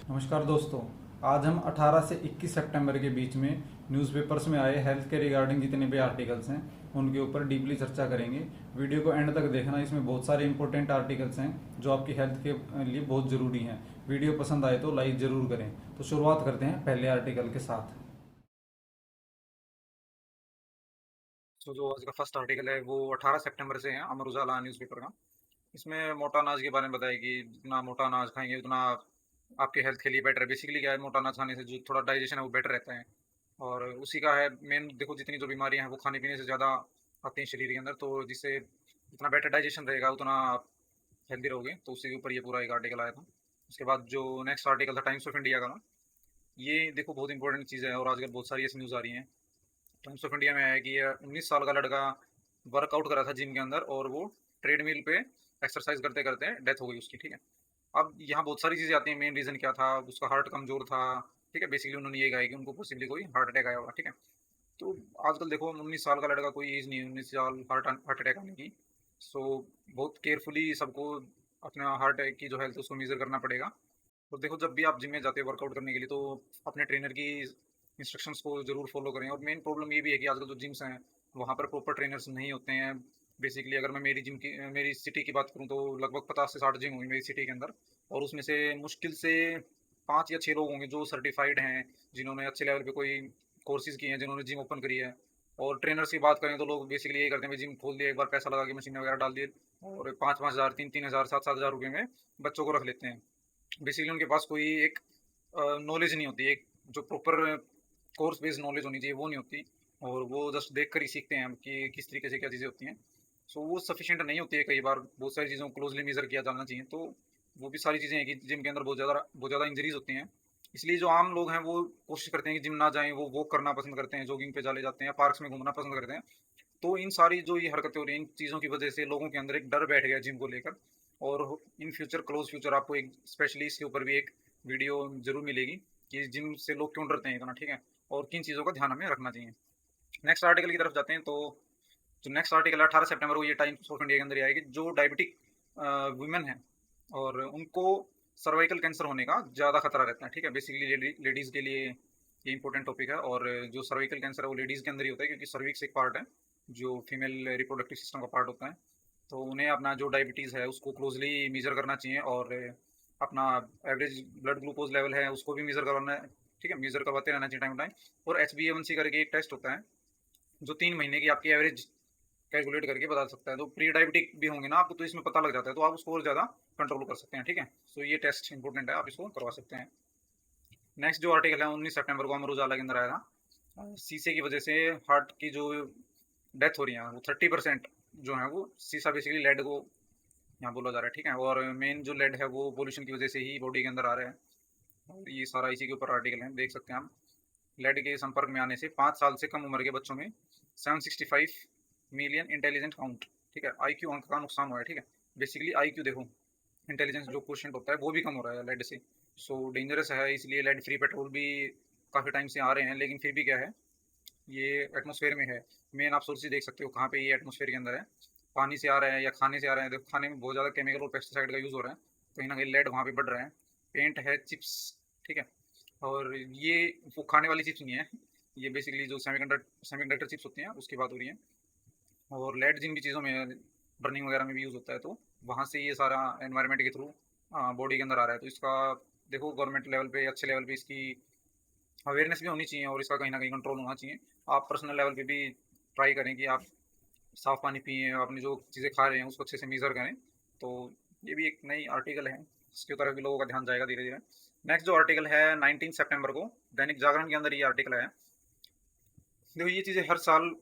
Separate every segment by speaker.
Speaker 1: नमस्कार दोस्तों। आज हम 18 से 21 सितंबर के बीच में न्यूज़पेपर्स में आए हेल्थ के रिगार्डिंग जितने भी आर्टिकल्स हैं उनके ऊपर डीपली चर्चा करेंगे। वीडियो को एंड तक देखना, इसमें बहुत सारे इंपॉर्टेंट आर्टिकल्स हैं जो आपकी हेल्थ के लिए बहुत ज़रूरी हैं। वीडियो पसंद आए तो लाइक ज़रूर करें। तो शुरुआत करते हैं पहले आर्टिकल के साथ।
Speaker 2: तो जो आज का फर्स्ट आर्टिकल है वो 18 सितंबर से है, अमर उजाला न्यूज़पेपर का। इसमें मोटा अनाज के बारे में बताया कि जितना मोटा अनाज खाएंगे उतना आपके हेल्थ के लिए बेटर है। बेसिकली क्या है, मोटा अनाज खाने से जो थोड़ा डाइजेशन है वो बेटर रहता है। और उसी का है मेन, देखो जितनी जो बीमारियां हैं वो खाने पीने से ज़्यादा आती हैं शरीर के अंदर, तो जिससे जितना बेटर डाइजेशन रहेगा उतना आप हेल्दी रहोगे। तो उसी के ऊपर ये पूरा एक आर्टिकल आया था। उसके बाद जो नेक्स्ट आर्टिकल था टाइम्स ऑफ इंडिया का, ये देखो बहुत इंपॉर्टेंट चीज़ है और आजकल बहुत सारी ऐसी न्यूज़ आ रही हैं। टाइम्स ऑफ इंडिया में है कि 19 साल का लड़का वर्कआउट करा था जिम के अंदर और वो ट्रेडमिल पे एक्सरसाइज करते करते डेथ हो गई उसकी। ठीक है, अब यहाँ बहुत सारी चीज़ें आती हैं। मेन रीज़न क्या था, उसका हार्ट कमज़ोर था। ठीक है, बेसिकली उन्होंने ये कहा है कि उनको पॉसिबली कोई हार्ट अटैक आया होगा। ठीक है, तो आजकल देखो 19 साल का लड़का कोई एज नहीं है 19 साल हार्ट हार्ट अटैक आने की। सो बहुत केयरफुली सबको अपना हार्ट की जो हेल्थ है उसको मेजर करना पड़ेगा। तो देखो जब भी आप जिम में जाते हैं वर्कआउट करने के लिए तो अपने ट्रेनर की इंस्ट्रक्शंस को ज़रूर फॉलो करें। और मेन प्रॉब्लम ये भी है कि आजकल जो जिम्स हैं वहाँ पर प्रॉपर ट्रेनर्स नहीं होते हैं। बेसिकली अगर मैं मेरी जिम की मेरी सिटी की बात करूँ तो लगभग 50 से 60 जिम हुई मेरी सिटी के अंदर, और उसमें से मुश्किल से 5 या 6 लोग होंगे जो सर्टिफाइड हैं, जिन्होंने अच्छे लेवल पे कोई कोर्सेज किए हैं, जिन्होंने जिम ओपन करी है। और ट्रेनर्स की बात करें तो लोग बेसिकली यही करते हैं, जिम खोल दिया, एक बार पैसा लगा के मशीन वगैरह डाल दिए और 5-5 हज़ार 3-3 हज़ार 7-7 हज़ार रुपये में बच्चों को रख लेते हैं। बेसिकली उनके पास कोई एक नॉलेज नहीं होती, एक जो प्रॉपर कोर्स बेस्ड नॉलेज होनी चाहिए वो नहीं होती। और वो जस्ट देख कर ही सीखते हैं कि किस तरीके से क्या चीज़ें होती हैं। सो वो सफिशिएंट नहीं होती है, कई बार बहुत सारी चीज़ों को क्लोजली मेजर किया जाना चाहिए। तो वो भी सारी चीज़ें हैं कि जिम के अंदर बहुत ज़्यादा इंजरीज होती हैं। इसलिए जो आम लोग हैं वो कोशिश करते हैं कि जिम ना जाएं, वो वॉक करना पसंद करते हैं, जॉगिंग पे चले जाते हैं, पार्क्स में घूमना पसंद करते हैं। तो इन सारी जो ये हरकतें हो रही हैं, इन चीज़ों की वजह से लोगों के अंदर एक डर बैठ गया जिम को लेकर। और इन फ्यूचर क्लोज फ्यूचर आपको एक स्पेशली इसके ऊपर भी एक वीडियो जरूर मिलेगी कि जिम से लोग क्यों डरते हैं इतना। ठीक है, और किन चीज़ों का ध्यान हमें रखना चाहिए। नेक्स्ट आर्टिकल की तरफ जाते हैं। तो जो नेक्स्ट आर्टिकल है 18 सितंबर को, ये टाइम्स ऑफ इंडिया के अंदर ही आएगी। जो डायबिटिक वुमेन है और उनको सर्वाइकल कैंसर होने का ज़्यादा खतरा रहता है। ठीक है, बेसिकली लेडीज़ के लिए ये इंपॉर्टेंट टॉपिक है। और जो सर्वाइकल कैंसर है वो लेडीज़ के अंदर ही होता है, क्योंकि सर्विक्स एक पार्ट है जो फीमेल रिप्रोडक्टिव सिस्टम का पार्ट होता है। तो उन्हें अपना जो डायबिटीज़ है उसको क्लोजली मेजर करना चाहिए और अपना एवरेज ब्लड ग्लूकोज लेवल है उसको भी मेजर करवाना है। ठीक है, मेजर करवाते रहना चाहिए टाइम टाइम। और HbA1c करके एक टेस्ट होता है जो 3 महीने की आपकी एवरेज कैलकुलेट करके बता सकता है। तो प्री डायबिटिक भी होंगे ना आपको तो इसमें पता लग जाता है, तो आप उसको और ज़्यादा कंट्रोल कर सकते हैं। ठीक है, सो ये टेस्ट इंपॉर्टेंट है, आप इसको करवा सकते हैं। नेक्स्ट जो आर्टिकल है 19 सितंबर को अमर उजाला के अंदर आया था। शीशे की वजह से हार्ट की जो डेथ हो रही है वो 30% जो है वो शीशा, बेसिकली लेड को यहाँ बोला जा रहा है। ठीक है, और मेन जो लेड है वो पोल्यूशन की वजह से ही बॉडी के अंदर आ रहा है। और ये सारा इसी के ऊपर आर्टिकल है, देख सकते हैं हम। लेड के संपर्क में आने से 5 साल से कम उम्र के बच्चों में 765 मिलियन इंटेलिजेंट काउंट, ठीक है, IQ अंक का नुकसान हुआ है। ठीक है, बेसिकली IQ देखो, इंटेलिजेंस जो क्वेश्चन होता है वो भी कम हो रहा है लेड से। सो डेंजरस है, इसलिए लेड फ्री पेट्रोल भी काफ़ी टाइम से आ रहे हैं, लेकिन फिर भी क्या है, ये एटमॉस्फेयर में है। मेन आप सोर्स ही देख सकते हो कहाँ पे, ये एटमॉस्फेयर के अंदर है। पानी से आ रहा है या खाने से आ रहा है, देखो खाने में बहुत ज़्यादा केमिकल और पेस्टिसाइड का यूज़ हो रहा है, कहीं ना कहीं लेड वहाँ पे बढ़ रहा है। पेंट है, चिप्स, ठीक है, और ये वो खाने वाली चिप्स नहीं है, ये बेसिकली जो सेमीकंडक्टर चिप्स होती हैं उसकी बात हो रही है। और लेड जिन भी चीज़ों में बर्निंग वगैरह में भी यूज़ होता है, तो वहाँ से ये सारा एनवायरनमेंट के थ्रू बॉडी के अंदर आ रहा है। तो इसका देखो गवर्नमेंट लेवल पे, अच्छे लेवल पे इसकी अवेयरनेस भी होनी चाहिए और इसका कहीं ना कहीं कंट्रोल होना चाहिए। आप पर्सनल लेवल पे भी ट्राई करें कि आप साफ़ पानी पिए, अपनी जो चीज़ें खा रहे हैं उसको अच्छे से मेज़र करें। तो ये भी एक नई आर्टिकल है, इसकी तरफ भी लोगों का ध्यान जाएगा धीरे धीरे। नेक्स्ट जो आर्टिकल है 19 सितंबर को दैनिक जागरण के अंदर ये आर्टिकल है। देखो ये चीज़ें हर साल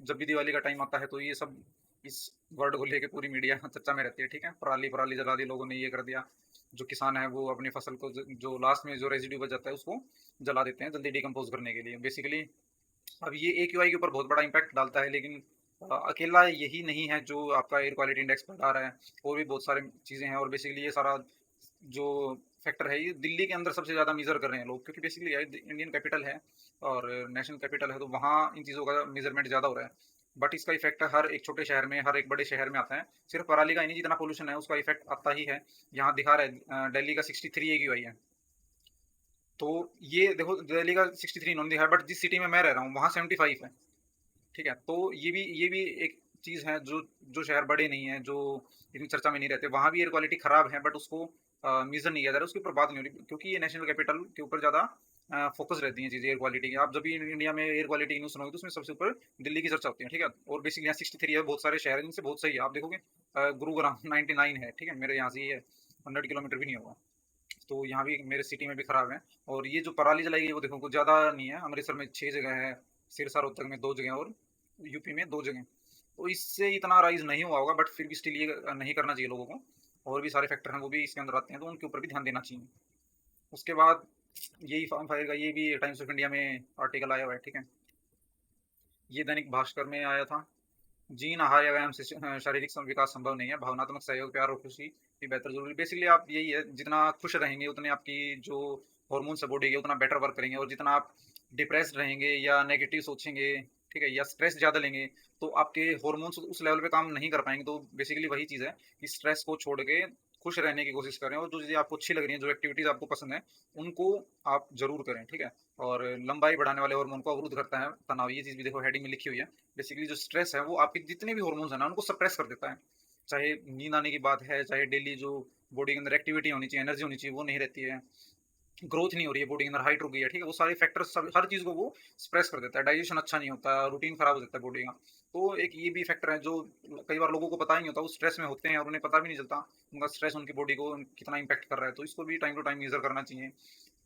Speaker 2: जब भी दिवाली का टाइम आता है तो ये सब इस वर्ड को लेके पूरी मीडिया चर्चा में रहती है। ठीक है, पराली पराली जला दी लोगों ने, ये कर दिया। जो किसान है वो अपनी फसल को जो लास्ट में जो रेजिड्यू बच जाता है उसको जला देते हैं जल्दी डिकम्पोज करने के लिए। बेसिकली अब ये AQI के ऊपर बहुत बड़ा इम्पैक्ट डालता है, लेकिन अकेला यही नहीं है जो आपका एयर क्वालिटी इंडेक्स बढ़ा रहा है, और भी बहुत सारी चीज़ें हैं। और बेसिकली ये सारा जो फैक्टर है ये दिल्ली के अंदर सबसे ज़्यादा मेजर कर रहे हैं लोग, क्योंकि बेसिकली इंडियन कैपिटल है और नेशनल कैपिटल है, तो वहाँ इन चीज़ों का मेजरमेंट ज़्यादा हो रहा है। बट इसका इफेक्ट हर एक छोटे शहर में, हर एक बड़े शहर में आता है। सिर्फ पराली का ही नहीं, जितना पोल्यूशन है उसका इफेक्ट आता ही है। यहाँ दिखा रहा है दिल्ली का 63 AQI है। तो ये देखो, दिल्ली का 63 इन्होंने दिखाया, बट जिस सिटी में मैं रह रहा हूँ वहाँ 75 है। ठीक है, तो ये भी एक चीज़ है, जो जो शहर बड़े नहीं है, जो इतनी चर्चा में नहीं रहते, वहाँ भी एयर क्वालिटी खराब है, बट उसको मेजर नहीं किया जा रहा, उसके ऊपर बात नहीं हो रही, क्योंकि ये नेशनल कैपिटल के ऊपर ज़्यादा फोकस रहती हैं चीज़ें एयर क्वालिटी की। आप जब भी इंडिया में एयर क्वालिटी न्यूज़ सुनोगे तो उसमें सबसे ऊपर दिल्ली की चर्चा होती है। ठीक है, और बेसिकली यहाँ 63 है, बहुत सारे शहर हैं जिनसे बहुत सही है। आप देखोगे गुरुग्राम 99 है। ठीक है, मेरे यहाँ से ही है, 100 किलोमीटर भी नहीं होगा। तो यहाँ भी मेरे सिटी में भी खराब है। और ये जो पराली जलाई गई वो देखो कुछ ज़्यादा नहीं है, अमृतसर में 6 जगह है, सिरसा रोहतक में 2 जगह, और यूपी में 2 जगह। तो इससे इतना राइज नहीं हुआ होगा, बट फिर भी स्टिल ये नहीं करना चाहिए लोगों को। और भी सारे फैक्टर हैं वो भी इसके अंदर आते हैं, तो उनके ऊपर भी ध्यान देना चाहिए। उसके बाद यही फार्म फायर का ये भी टाइम्स ऑफ इंडिया में आर्टिकल आया हुआ है। ठीक है, ये दैनिक भास्कर में आया था। जीन आहार या व्यायाम से शारीरिक विकास संभव नहीं है, भावनात्मक सहयोग, प्यार और खुशी की बेहतर जरूरी। बेसिकली आप यही है, जितना खुश रहेंगे उतने आपकी जो हॉर्मोन्स है बॉडी के उतना बेटर वर्क करेंगे, और जितना आप डिप्रेस्ड रहेंगे या नेगेटिव सोचेंगे, ठीक है, या स्ट्रेस ज़्यादा लेंगे, तो आपके हॉर्मोन्स उस लेवल पे काम नहीं कर पाएंगे। तो बेसिकली वही चीज़ है कि स्ट्रेस को छोड़ के खुश रहने की कोशिश करें, और जो चीज़ें आपको अच्छी लग रही हैं, जो एक्टिविटीज़ आपको पसंद है, उनको आप जरूर करें। ठीक है, और लंबाई बढ़ाने वाले हार्मोन को अवरुद्ध करता है तनाव, ये चीज़ भी देखो हेडिंग में लिखी हुई है। बेसिकली जो स्ट्रेस है वो आपके जितने भी हार्मोन्स हैं ना उनको सप्रेस कर देता है। चाहे नींद आने की बात है, चाहे डेली जो बॉडी के अंदर एक्टिविटी होनी चाहिए, एनर्जी होनी चाहिए, वो नहीं रहती है, ग्रोथ नहीं हो रही है बॉडी के अंदर, हाइट रुक गई है। ठीक है, वो सारे फैक्टर्स सब हर चीज़ को वो स्प्रेस कर देता है। डाइजेशन अच्छा नहीं होता, रूटीन खराब हो जाता है बॉडी का। तो एक ये भी फैक्टर है जो कई बार लोगों को पता ही नहीं होता, वो स्ट्रेस में होते हैं और उन्हें पता भी नहीं चलता उनका स्ट्रेस उनकी बॉडी को कितना इंपैक्ट कर रहा है। तो इसको भी टाइम टू टाइम मेजर करना चाहिए।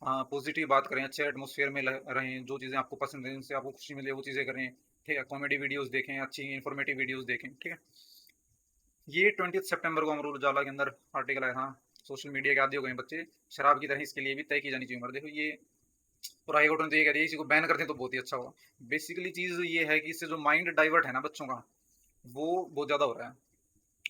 Speaker 2: पॉजिटिव बात करें, अच्छे एटमोसफेयर में रहें, जो चीज़ें आपको पसंद है, जिनसे आपको खुशी मिले, वो चीज़ें करें। ठीक है, कॉमेडी वीडियोस देखें, अच्छी इन्फॉर्मेटिव वीडियोस देखें। ठीक है, ये 20 सितंबर को अमर उजाला के अंदर आर्टिकल आया था। सोशल मीडिया के आदी हो गए बच्चे शराब की तरह, इसके लिए भी तय की जानी चाहिए उम्र। देखो ये, और हाईकोर्ट ने तो ये कह दिया, इसी को बैन कर दें तो बहुत ही अच्छा होगा। बेसिकली चीज़ ये है कि इससे जो माइंड डाइवर्ट है ना बच्चों का, वो बहुत ज़्यादा हो रहा है।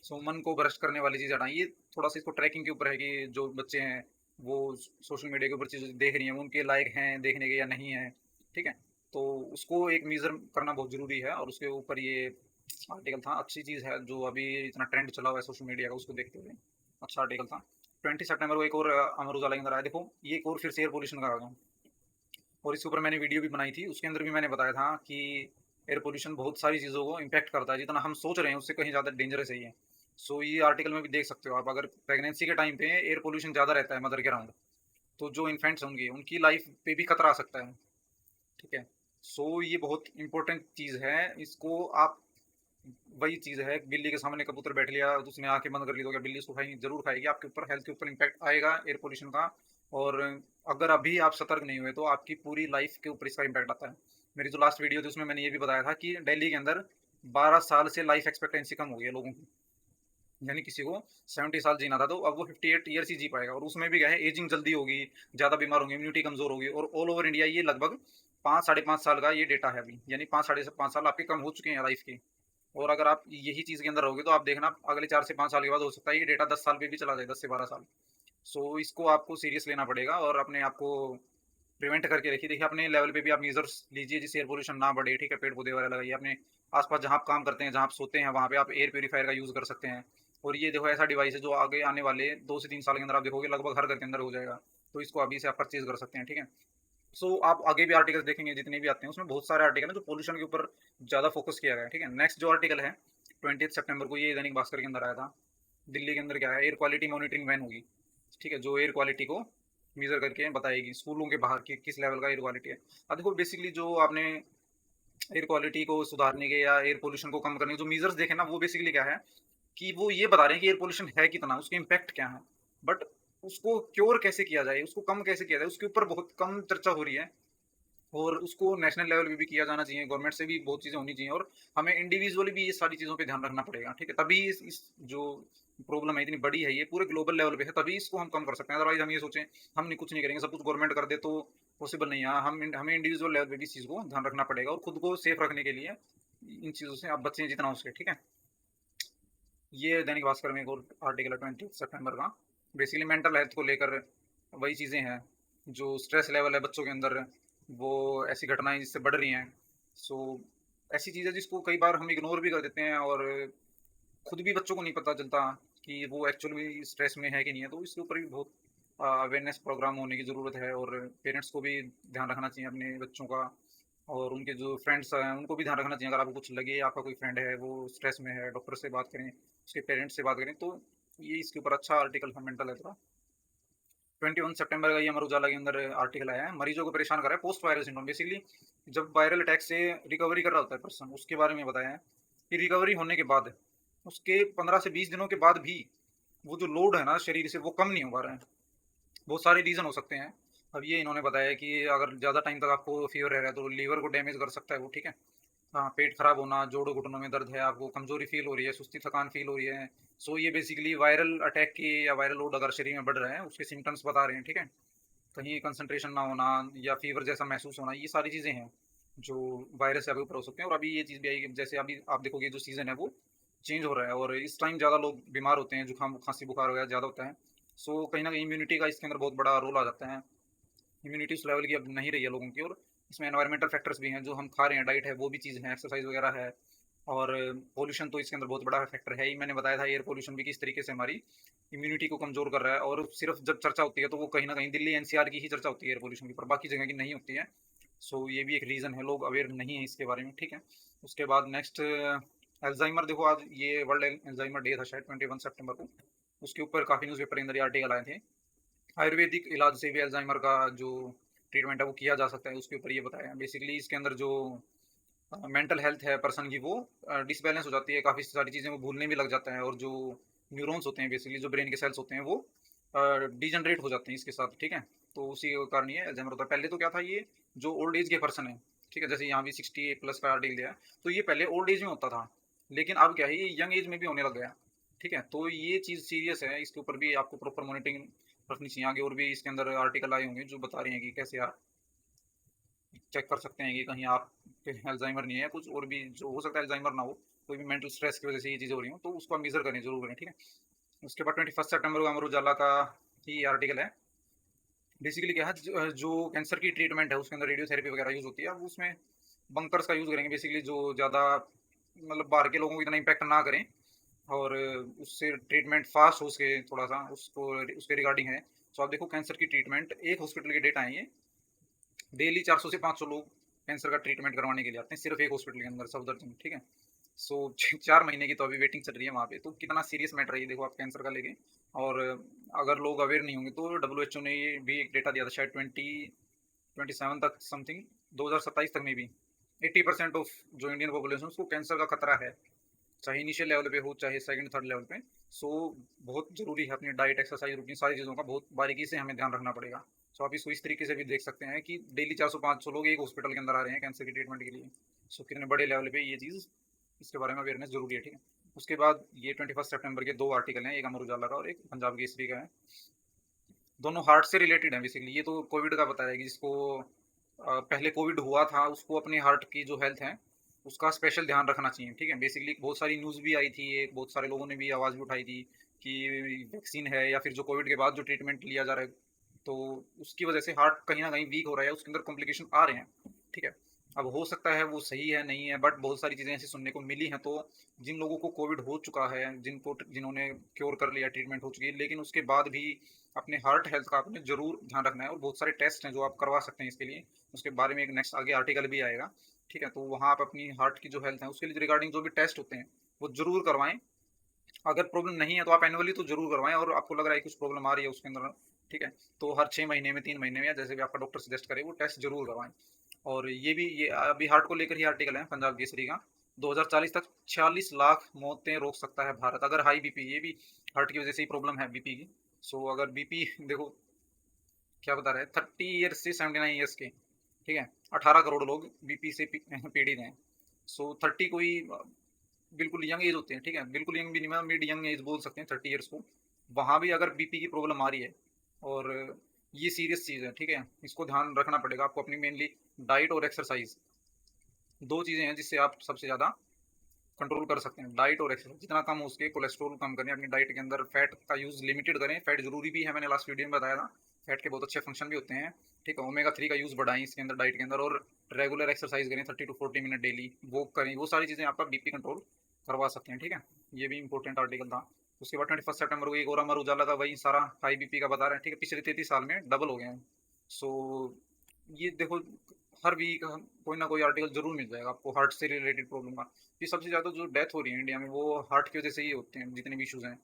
Speaker 2: सो मन को भ्रष्ट करने वाली चीज़ हटाएं। ये थोड़ा सा इसको ट्रैकिंग के ऊपर है कि जो बच्चे हैं वो सोशल मीडिया के ऊपर चीज़ें देख रही हैं, वो उनके लायक हैं देखने के या नहीं है। ठीक है, तो उसको एक मेज़र करना बहुत ज़रूरी है, और उसके ऊपर ये आर्टिकल था। अच्छी चीज़ है जो अभी इतना ट्रेंड चला हुआ है सोशल मीडिया का, उसको देखते हुए अच्छा आर्टिकल था। 20 सितंबर को एक और अमर उजाला के अंदर आया। देखो ये एक और फिर से एयर पोल्यूशन का आ गया, और इसके ऊपर मैंने वीडियो भी बनाई थी, उसके अंदर भी मैंने बताया था कि एयर पोल्यूशन बहुत सारी चीज़ों को इम्पैक्ट करता है, जितना हम सोच रहे हैं उससे कहीं ज़्यादा डेंजरस है ये। सो ये आर्टिकल में भी देख सकते हो आप, अगर प्रेगनेंसी के टाइम पे एयर पोल्यूशन ज़्यादा रहता है मदर के अराउंड, तो जो इन्फेंट्स होंगे उनकी लाइफ पे भी खतरा आ सकता है। ठीक है, सो ये बहुत इंपॉर्टेंट चीज़ है। इसको आप, वही चीज़ है, बिल्ली के सामने कबूतर बैठ लिया तो उसने आंखें बंद कर ली, तो क्या बिल्ली उसको खाएगी? जरूर खाएगी। आपके ऊपर हेल्थ के ऊपर इम्पैक्ट आएगा एयर पोल्यूशन का, और अगर अभी आप सतर्क नहीं हुए तो आपकी पूरी लाइफ के ऊपर इसका इम्पैक्ट आता है। मेरी जो लास्ट वीडियो थी उसमें मैंने ये भी बताया था कि दिल्ली के अंदर 12 साल से लाइफ एक्सपेक्टेंसी कम हो गई है लोगों की। यानी किसी को 70 साल जीना था तो अब वो 58 ईयर्स ही जी पाएगा, और उसमें भी क्या है, एजिंग जल्दी होगी, ज़्यादा बीमार होंगे, इम्यूनिटी कमजोर होगी। और ऑल ओवर इंडिया ये लगभग 5 साढ़े 5 साल का ये डेटा है अभी, यानी 5 साढ़े 5 साल आपके कम हो चुके हैं लाइफ के। और अगर आप यही चीज़ के अंदर रहोगे तो आप देखना अगले 4 से 5 साल के बाद हो सकता है ये डेटा 10 साल पे भी चला जाए, 10 से 12 साल। सो इसको आपको सीरियस लेना पड़ेगा, और अपने आप को प्रिवेंट करके रखिए। देखिए अपने लेवल पे भी आप मेजर्स लीजिए जिससे एयर पोल्यूशन ना बढ़े। ठीक है, पेड़ पौधे वगैरह लगाइए अपने आसपास, जहाँ आप काम करते हैं, जहाँ आप सोते हैं, वहाँ पे आप एयर प्योरीफायर का यूज़ कर सकते हैं। और ये देखो ऐसा डिवाइस है जो आगे आने वाले 2 से 3 साल के अंदर आप देखोगे लगभग हर घर के अंदर हो जाएगा। तो इसको अभी से आप परचेज कर सकते हैं। ठीक है, सो आप आगे भी आर्टिकल्स देखेंगे जितने भी आते हैं उसमें बहुत सारे आर्टिकल हैं जो पोल्यूशन के ऊपर ज़्यादा फोकस किया गया है। ठीक है, नेक्स्ट जो आर्टिकल है 20 सितंबर को, ये दैनिक भास्कर के अंदर आया था। दिल्ली के अंदर क्या है, एयर क्वालिटी मॉनिटरिंग वैन होगी। ठीक है, जो एयर क्वालिटी को मेजर करके बताएगी स्कूलों के बाहर की किस लेवल का एयर क्वालिटी है। अब देखो बेसिकली जो आपने एयर क्वालिटी को सुधारने के या एयर पोल्यूशन को कम करने के जो मेजर्स देखे ना, वो बेसिकली क्या है कि वो ये बता रहे हैं कि एयर पोल्यूशन है कितना, उसके इम्पैक्ट क्या है, बट उसको क्योर कैसे किया जाए, उसको कम कैसे किया जाए, उसके ऊपर बहुत कम चर्चा हो रही है। और उसको नेशनल लेवल पे भी किया जाना चाहिए, गवर्नमेंट से भी बहुत चीज़ें होनी चाहिए, और हमें इंडिविजुअली भी ये सारी चीज़ों पे ध्यान रखना पड़ेगा। ठीक है, तभी इस जो प्रॉब्लम है इतनी बड़ी है, ये पूरे ग्लोबल लेवल पे है, तभी इसको हम कम कर सकते हैं। अदरवाइज हम ये सोचें हम नहीं कुछ नहीं करेंगे, सब कुछ गवर्नमेंट कर दे तो पॉसिबल नहीं है। हमें इंडिविजुअल लेवल पे भी इस चीज़ को ध्यान रखना पड़ेगा, और खुद को सेफ रखने के लिए इन चीज़ों से आप बचें जितना हो सके। ठीक है, ये दैनिक भास्कर में एक और आर्टिकल है 20 सितंबर का। बेसिकली मेंटल हेल्थ को लेकर वही चीज़ें हैं, जो स्ट्रेस लेवल है बच्चों के अंदर, वो ऐसी घटनाएं जिससे बढ़ रही हैं। सो ऐसी चीज़ है जिसको कई बार हम इग्नोर भी कर देते हैं और खुद भी बच्चों को नहीं पता चलता कि वो एक्चुअल में स्ट्रेस में है कि नहीं है। तो इसके ऊपर भी बहुत अवेयरनेस प्रोग्राम होने की ज़रूरत है और पेरेंट्स को भी ध्यान रखना चाहिए अपने बच्चों का और उनके जो फ्रेंड्स हैं उनको भी ध्यान रखना चाहिए। अगर आपको कुछ लगे आपका कोई फ्रेंड है वो स्ट्रेस में है, डॉक्टर से बात करें, उसके पेरेंट्स से बात करें। तो ये इसके ऊपर अच्छा आर्टिकल है मेंटल हेल्थ का। 21 सितंबर का ये अमर उजाला के अंदर आर्टिकल आया है, मरीजों को परेशान कर रहा है पोस्ट वायरल सिंड्रोम। बेसिकली जब वायरल अटैक से रिकवरी कर रहा होता है पर्सन, उसके बारे में बताया है कि रिकवरी होने के बाद उसके 15 से 20 दिनों के बाद भी वो जो लोड है ना शरीर से वो कम नहीं हो पा रहा है। बहुत सारे रीज़न हो सकते हैं। अब ये इन्होंने बताया कि अगर ज़्यादा टाइम तक आपको फीवर रह रहा है तो लीवर को डैमेज कर सकता है वो, ठीक है। हाँ, पेट खराब होना, जोड़ों घुटनों में दर्द है, आपको कमजोरी फील हो रही है, सुस्ती थकान फील हो रही है। सो ये बेसिकली वायरल अटैक की या वायरल लोड अगर शरीर में बढ़ रहा है उसके सिम्टम्स बता रहे हैं, ठीक है। कहीं कंसंट्रेशन ना होना या फीवर जैसा महसूस होना, ये सारी चीज़ें हैं जो वायरस से आपके ऊपर हो सकते हैं। और अभी ये चीज़ भी आई है, जैसे अभी आप देखोगे जो सीज़न है वो चेंज हो रहा है और इस टाइम ज़्यादा लोग बीमार होते हैं, जुकाम खांसी बुखार वगैरह ज़्यादा होता है। सो कहीं ना कहीं इम्यूनिटी का इसके अंदर बहुत बड़ा रोल आ जाता है। इम्यूनिटी उस लेवल की अब नहीं रही है लोगों की। और इसमें एनवायरमेंटल फैक्टर्स भी हैं, जो हम खा रहे हैं, डाइट है, वो भी चीज़ है, एक्सरसाइज वगैरह है। और पोल्यूशन तो इसके अंदर बहुत बड़ा फैक्टर है ही। मैंने बताया था एयर पोल्यूशन भी किस तरीके से हमारी इम्यूनिटी को कमज़ोर कर रहा है। और सिर्फ जब चर्चा होती है तो वो कहीं ना कहीं दिल्ली एनसीआर की ही चर्चा होती है एयर पोल्यूशन की, पर बाकी जगह की नहीं होती है। सो ये भी एक रीज़न है, लोग अवेयर नहीं है इसके बारे में, ठीक है। उसके बाद नेक्स्ट अल्जाइमर, देखो आज ये वर्ल्ड अल्जाइमर डे था शायद 21 सितंबर को। उसके ऊपर काफ़ी न्यूज़पेपर के अंदर ये आर्टिकल आए थे। आयुर्वेदिक इलाज से भी अल्जाइमर का जो ट्रीटमेंट है वो किया जा सकता है, उसके ऊपर ये बताया है। बेसिकली इसके अंदर जो मेंटल हेल्थ है पर्सन की वो डिसबैलेंस हो जाती है, काफ़ी सारी चीज़ें वो भूलने भी लग जाता है। और जो न्यूरॉन्स होते हैं, बेसिकली जो ब्रेन के सेल्स होते हैं, वो डिजनरेट हो जाते हैं इसके साथ, ठीक है। तो उसी के कारण ये अल्जाइमर होता है। पहले तो क्या था, ये जो ओल्ड एज के पर्सन है, ठीक है, जैसे यहाँ भी 60 प्लस का आर्टिकल दिया है, तो ये पहले ओल्ड एज में होता था, लेकिन अब क्या है, ये यंग एज में भी होने लग गया, ठीक है। तो ये चीज़ सीरियस है, इसके ऊपर भी आपको प्रॉपर मॉनिटरिंग रखनी चाहिए। आगे और भी इसके अंदर आर्टिकल आए होंगे जो बता रहे हैं कि कैसे आप चेक कर सकते हैं कि कहीं आप अल्जाइमर नहीं है, कुछ और भी जो हो सकता है अल्जाइमर ना हो, कोई भी मेंटल स्ट्रेस की वजह से ये चीज़ें हो रही हो, तो उसको आप मेजर करें, जरूर करें, ठीक है। उसके बाद 21 सितंबर को अमर उजाला का ही आर्टिकल है। बेसिकली क्या है, जो कैंसर की ट्रीटमेंट है उसके अंदर रेडियोथेरेपी वगैरह यूज़ होती है। अब उसमें बंकर्स का यूज़ करेंगे, बेसिकली जो ज़्यादा मतलब बाहर के लोगों को इतना इम्पैक्ट ना करें और उससे ट्रीटमेंट फास्ट हो सके, थोड़ा सा उसको उसके रिगार्डिंग है। तो आप देखो कैंसर की ट्रीटमेंट, एक हॉस्पिटल के डेटा है ये, डेली 400 से 500 लोग कैंसर का ट्रीटमेंट करवाने के लिए आते हैं सिर्फ एक हॉस्पिटल के अंदर, सफदरजंग, ठीक है। सो 4 महीने की तो अभी वेटिंग चल रही है वहाँ पे। तो कितना सीरियस मैटर है ये, देखो आप कैंसर का लेके। और अगर लोग अवेयर नहीं होंगे तो WHO ने ये भी एक डेटा दिया था शायद 2027 तक समथिंग, 2027 तक में भी 80% ऑफ जो इंडियन पॉपुलेशन उसको कैंसर का खतरा है, चाहे इनिशियल लेवल पे हो चाहे सेकंड थर्ड लेवल पे। सो बहुत ज़रूरी है अपनी डाइट, एक्सरसाइज, रूटीन, सारी चीज़ों का बहुत बारीकी से हमें ध्यान रखना पड़ेगा। सो आप इसको इस तरीके से भी देख सकते हैं कि डेली 400-500 लोग एक हॉस्पिटल के अंदर आ रहे हैं कैंसर की ट्रीटमेंट के लिए। सो कितने बड़े लेवल पे ये चीज़, इसके बारे में अवेयरनेस जरूरी है, ठीक है। उसके बाद ये 21 सितंबर के 2 आर्टिकल हैं, एक अमर उजाला का और एक पंजाब केसरी का है। दोनों हार्ट से रिलेटेड हैं बेसिकली। ये तो कोविड का बताया कि जिसको पहले कोविड हुआ था उसको अपने हार्ट की जो हेल्थ है उसका स्पेशल ध्यान रखना चाहिए, ठीक है। बेसिकली बहुत सारी न्यूज़ भी आई थी, एक बहुत सारे लोगों ने भी आवाज़ भी उठाई थी कि वैक्सीन है या फिर जो कोविड के बाद जो ट्रीटमेंट लिया जा रहा है तो उसकी वजह से हार्ट कहीं ना कहीं वीक हो रहा है, उसके अंदर कॉम्प्लिकेशन आ रहे हैं, ठीक है। अब हो सकता है वो सही है नहीं है, बट बहुत सारी चीज़ें ऐसी सुनने को मिली हैं। तो जिन लोगों को कोविड हो चुका है, जिन्होंने क्योर कर लिया, ट्रीटमेंट हो चुकी है, लेकिन उसके बाद भी अपने हार्ट हेल्थ का आपने जरूर ध्यान रखना है। और बहुत सारे टेस्ट हैं जो आप करवा सकते हैं इसके लिए, उसके बारे में एक नेक्स्ट आगे आर्टिकल भी आएगा, ठीक है। तो वहाँ आप अपनी हार्ट की जो हेल्थ है उसके लिए रिगार्डिंग जो भी टेस्ट होते हैं वो जरूर करवाएं। अगर प्रॉब्लम नहीं है तो आप एनुअली तो जरूर करवाएं, और आपको लग रहा है कुछ प्रॉब्लम आ रही है उसके अंदर, ठीक है, तो हर 6 महीने में, 3 महीने में, या जैसे भी आपका डॉक्टर सजेस्ट करे वो टेस्ट जरूर करवाएं। और ये भी, ये अभी हार्ट को लेकर ही आर्टिकल है पंजाब केसरी का। 2040 तक 46 लाख मौतें रोक सकता है भारत, अगर हाई बीपी, ये भी हार्ट की वजह से ही प्रॉब्लम है बीपी की। सो अगर बीपी देखो क्या बता रहे हैं, 30 ईयर्स से 79 ईयर्स के, ठीक है, 18 करोड़ लोग बीपी से पीड़ित हैं। सो 30 कोई बिल्कुल यंग एज होते हैं, ठीक है, बिल्कुल यंग भी नहीं, मतलब मिड यंग एज बोल सकते हैं 30 ईयर्स को। वहाँ भी अगर बीपी की प्रॉब्लम आ रही है और ये सीरियस चीज़ है, ठीक है, इसको ध्यान रखना पड़ेगा आपको। अपनी मेनली डाइट और एक्सरसाइज, दो चीज़ें हैं जिससे आप सबसे ज़्यादा कंट्रोल कर सकते हैं। डाइट और एक्सरसाइज जितना कम हो उसके, कोलेस्ट्रॉल कम करें अपनी डाइट के अंदर, फैट का यूज़ लिमिटेड करें, फैट ज़रूरी भी है, मैंने लास्ट वीडियो में बताया था, फैट के बहुत अच्छे फंक्शन भी होते हैं, ठीक है। ओमेगा 3 का यूज़ बढ़ाएँ इसके अंदर डाइट के अंदर, और रेगुलर एक्सरसाइज करें 30 टू 40 मिनट डेली, वॉक करें, वो सारी चीज़ें आपका बीपी कंट्रोल करवा सकते हैं, ठीक है। ये भी इंपॉर्टेंट आर्टिकल था। उसके बाद 21 सितंबर को एक और अमर उजाला का वही सारा हाई बीपी का बता रहे हैं, ठीक है, पिछले 33 साल में डबल हो गए हैं। सो ये देखो, हर वीक कोई ना कोई आर्टिकल जरूर मिल जाएगा आपको हार्ट से रिलेटेड प्रॉब्लम का। ये सबसे ज़्यादा जो डेथ हो रही है इंडिया में वो हार्ट की वजह से ही होते हैं, जितने भी इशूज़ हैं।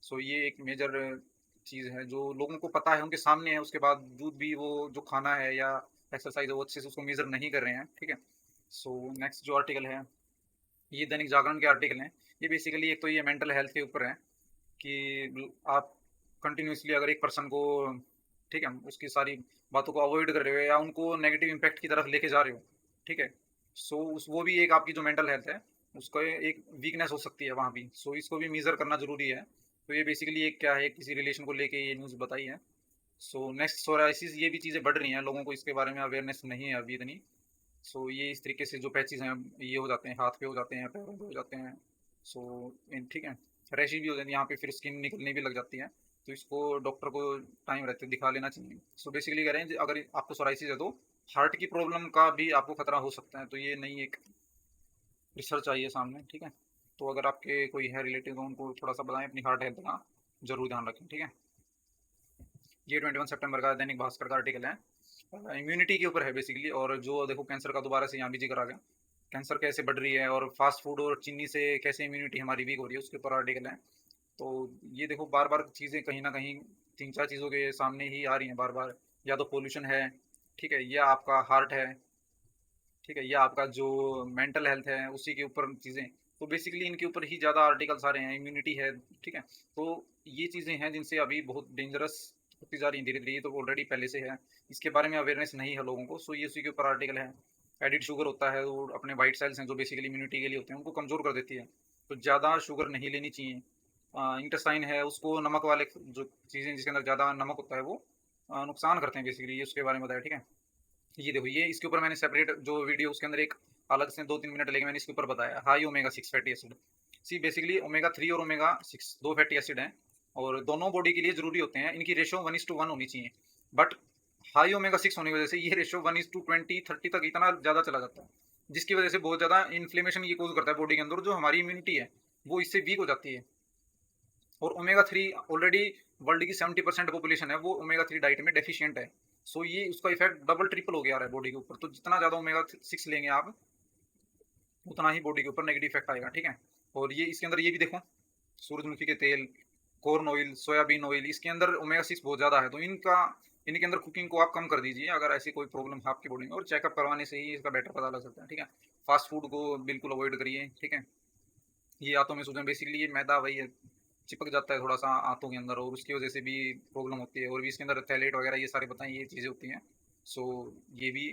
Speaker 2: सो ये एक मेजर चीज़ है जो लोगों को पता है, उनके सामने है, उसके बावजूद भी वो जो खाना है या एक्सरसाइज है वो अच्छे से उसको मेजर नहीं कर रहे हैं, ठीक है। सो नेक्स्ट जो आर्टिकल है, ये दैनिक जागरण के आर्टिकल हैं। ये बेसिकली एक तो ये मेंटल हेल्थ के ऊपर है कि आप कंटिन्यूसली अगर एक पर्सन को, ठीक है, उसकी सारी बातों को अवॉइड कर रहे हो या उनको नेगेटिव इम्पैक्ट की तरफ लेके जा रहे हो, ठीक है। सो उस वो भी एक आपकी जो मेंटल हेल्थ है उसको एक वीकनेस हो सकती है वहाँ भी। सो इसको भी मेजर करना जरूरी है। तो ये बेसिकली एक क्या है, किसी रिलेशन को लेके ये न्यूज़ बताई है। सो नेक्स्ट सोराइसिस, ये भी चीज़ें बढ़ रही हैं, लोगों को इसके बारे में अवेयरनेस नहीं है अभी इतनी। सो ये इस तरीके से जो पैचेस हैं ये हो जाते हैं, हाथ पे हो जाते हैं, पैरों पे हो जाते हैं। सो ठीक है, रैशेज भी हो जाती है यहाँ पे, फिर स्किन निकलनी भी लग जाती है। तो इसको डॉक्टर को टाइम रहते दिखा लेना चाहिए। सो बेसिकली कह रहे हैं अगर आपको सोराइसिस है तो हार्ट की प्रॉब्लम का भी आपको खतरा हो सकता है। तो ये नई एक रिसर्च आई है सामने, ठीक है। तो अगर आपके कोई है रिलेटिव तो उनको थोड़ा सा बताएं, अपनी हार्ट हेल्थ का जरूर ध्यान रखें, ठीक है। ये 21 सितंबर का दैनिक भास्कर का आर्टिकल है, इम्यूनिटी के ऊपर है बेसिकली। और जो देखो कैंसर का दोबारा से यहाँ भी जिक्र आ गया, कैंसर कैसे बढ़ रही है और फास्ट फूड और चीनी से कैसे इम्यूनिटी हमारी वीक हो रही है, उसके ऊपर आर्टिकल है। तो ये देखो बार बार चीज़ें कहीं ना कहीं 3-4 चीज़ों के सामने ही आ रही हैं बार बार। या तो पोल्यूशन है, ठीक है, या आपका हार्ट है, ठीक है, या आपका जो मेंटल हेल्थ है उसी के ऊपर चीज़ें। तो बेसिकली इनके ऊपर ही ज़्यादा आर्टिकल्स आ रहे हैं, इम्यूनिटी है, ठीक है। तो ये चीज़ें हैं जिनसे अभी बहुत डेंजरस होती जा रही हैं धीरे धीरे। ये तो ऑलरेडी पहले से है, इसके बारे में अवेयरनेस नहीं है लोगों को। सो ये उसी के ऊपर आर्टिकल है। एडिड शुगर होता है, वो अपने वाइट सेल्स हैं जो बेसिकली इम्यूनिटी के लिए होते हैं, उनको कमज़ोर कर देती है। तो ज़्यादा शुगर नहीं लेनी चाहिए। इंटेस्टाइन है उसको नमक वाले जो चीज़ें जिसके अंदर ज़्यादा नमक होता है वो नुकसान करते हैं बेसिकली, ये उसके बारे में बताया, ठीक है। ये देखो, ये इसके ऊपर मैंने सेपरेट जो वीडियो उसके अंदर एक अलग से 2-3 मिनट लेके मैंने इसके ऊपर बताया, high omega 6 fatty acid. See basically omega 3 और ओमेगा 6 दो फैटी एसिड हैं और दोनों बॉडी के लिए जरूरी होते हैं। इनकी रेशो 1:1 होनी चाहिए। बट हाई ओमेगा 6 होने की वजह से ये रेशो 1:20-30 तक इतना ज़्यादा चला जाता है, जिसकी वजह से बहुत ज़्यादा इन्फ्लेमेशन ये कोज करता है बॉडी के अंदर। जो हमारी इम्यूनिटी है वो इससे वीक हो जाती है। और ओमेगा 3 ऑलरेडी वर्ल्ड की 70% पॉपुलेशन है वो ओमेगा 3 डाइट में डेफिशिएंट है। सो ये उसका इफेक्ट डबल ट्रिपल हो गया है बॉडी के ऊपर। तो जितना ज़्यादा ओमेगा 6 लेंगे आप उतना ही बॉडी के ऊपर नेगेटिव इफेक्ट आएगा, ठीक है। और ये इसके अंदर ये भी देखो, सूरजमुखी के तेल, कॉर्न ऑयल, सोयाबीन ऑयल, इसके अंदर ओमेगा 6 बहुत ज़्यादा है। तो इनके अंदर कुकिंग को आप कम कर दीजिए अगर ऐसी कोई प्रॉब्लम है आपकी बॉडी में, और चेकअप करवाने से ही इसका बेटर पता लग सकता है, ठीक है। फास्ट फूड को बिल्कुल अवॉइड करिए, ठीक है। ये आंतों में सूजन, बेसिकली ये मैदा वही है, चिपक जाता है थोड़ा सा आंतों के अंदर और उसकी वजह से भी प्रॉब्लम होती है। और भी इसके अंदर थैलेट वगैरह ये सारे बताएं, ये चीज़ें होती हैं। सो ये भी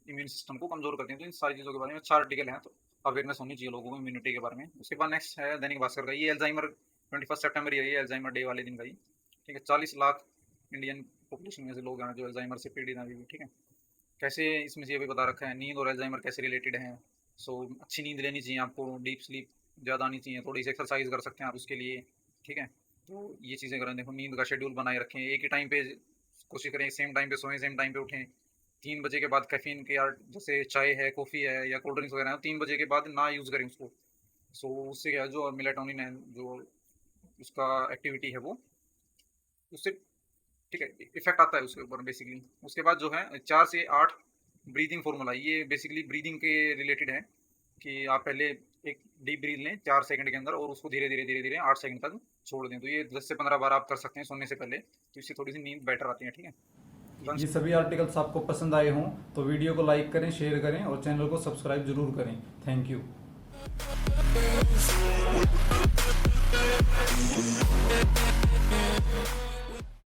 Speaker 2: इम्यून सिस्टम को कमजोर करती हैं। तो इन सारी चीज़ों के बारे में अच्छा आर्टिकल है, तो अवेयरनेस होनी चाहिए लोगों को इम्यूनिटी के बारे में। उसके बाद नेक्स्ट है दैनिक भास्कर का, ये एल्जाइमर 21 सितंबर ये एल्जाइमर डे वाले दिन का ही, ठीक है। 40 लाख इंडियन पॉपुलेशन में से लोग हैं जो एल्जाइमर से पीड़ित हैं अभी भी, ठीक है। कैसे इसमें से ये भी बता रखा है नींद और एल्जाइमर कैसे रिलेटेड हैं। सो अच्छी नींद लेनी चाहिए आपको, डीप स्लीप ज़्यादा आनी चाहिए, थोड़ी सी एक्सरसाइज कर सकते हैं आप उसके लिए, ठीक है। तो ये चीज़ें करें। देखो नींद का शेड्यूल बनाए रखें, एक ही टाइम पे कोशिश करें, सेम टाइम पे सोएं, सेम टाइम पे उठें। 3 बजे के बाद कैफीन के यार जैसे चाय है, कॉफ़ी है या कोल्ड ड्रिंक्स वगैरह है, 3 बजे के बाद ना यूज़ करें उसको। सो उससे क्या है, जो मेलाटोनिन है जो उसका एक्टिविटी है वो उससे, ठीक है, इफेक्ट आता है उसके ऊपर बेसिकली। उसके बाद जो है 4 से 8 ब्रीदिंग फार्मूला, ये बेसिकली ब्रीदिंग के रिलेटेड है कि आप पहले एक डीप ब्रीथ लें 4 सेकंड के अंदर और उसको धीरे धीरे धीरे धीरे 8 सेकंड तक छोड़ दें। तो ये 10 से 15 बार आप कर सकते हैं सोने से पहले, तो इससे थोड़ी सी नींद बेटर आती है, ठीक है।
Speaker 1: ये सभी आर्टिकल्स आपको पसंद आए हों तो वीडियो को लाइक करें, शेयर करें और चैनल को सब्सक्राइब जरूर करें। Thank you.